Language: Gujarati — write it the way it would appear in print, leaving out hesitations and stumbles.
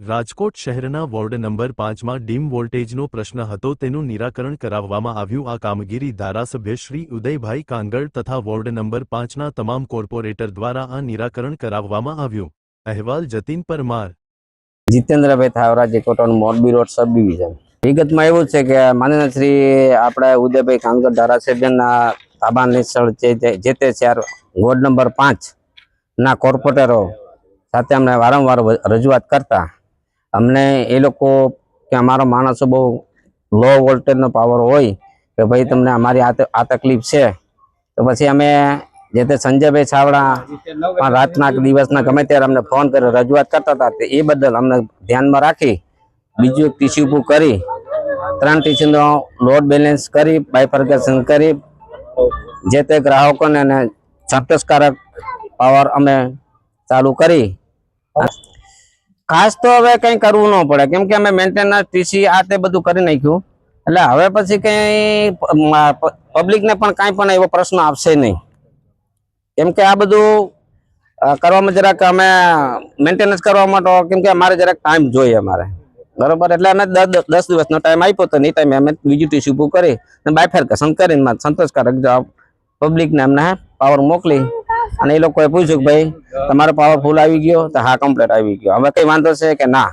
રાજકોટ શહેરના વોર્ડ નંબર 5માં ડીમ વોલ્ટેજનો પ્રશ્ન હતો, તેનું નિરાકરણ કરાવવામાં આવ્યું। આ કામગીરી ધારાસભ્ય શ્રી ઉદયભાઈ કાંગડ તથા વોર્ડ નંબર 5ના તમામ કોર્પોરેટર દ્વારા આ નિરાકરણ કરાવવામાં આવ્યું। અહેવાલ જતીન પરમાર। જીતેન્દ્રભાઈ Thavraji, cotton, Morbi road, subdivision. વિગતમાં એવું છે કે માનનીય શ્રી આપણે ઉદયભાઈ કાંગડ ધારાસભ્યના તાબાની સ્થળ જે તે 4 વોર્ડ નંબર 5 ના કોર્પોરેટરો સાથે અમને વારંવાર રજૂઆત કરતા અમને એ લોકો કે અમારો માણસો બહુ લો વોલ્ટેજનો પાવર હોય કે ભાઈ તમને અમારી આ તકલીફ છે, તો પછી અમે જે તે સંજયભાઈ છાવડા રાતના દિવસના ગમે ત્યારે અમને ફોન કરી રજૂઆત કરતા હતા। એ બદલ અમને ધ્યાનમાં રાખી બીજું એક ટીસી ઊભું કરી 3 ટીસીનો લોડ બેલેન્સ કરી બાયફર્ગેશન કરી જે તે ગ્રાહકોને સંતોષકારક પાવર અમે ચાલુ કરી। ખાસ તો હવે કંઈ કરવું ન પડે કેમ કે અમે મેન્ટેનન્સ ટીસી આ તે બધું કરી નાખ્યું, એટલે હવે પછી કંઈ પબ્લિકને પણ કાંઈ પણ એવો પ્રશ્ન આવશે નહીં કેમ કે આ બધું કરવામાં જરાક અમે મેન્ટેનન્સ કરવા માટે કેમ કે અમારે જરાક ટાઈમ જોઈએ અમારે, બરોબર। એટલે અમે 10 દિવસનો ટાઈમ આપ્યો તો નહીં ટાઈમે અમે બીજું ટીસી ઊભું કરી અને બાયફર્ગેશન કરીને સંતોષકારક જવાબ પબ્લિકને અમને પાવર મોકલી અને એ લોકોએ પૂછ્યું કે ભાઈ તમારો પાવર ફૂલ આવી ગયો? તો હા, કમ્પ્લીટ આવી ગયો। હવે કઈ વાંધો છે કે ના?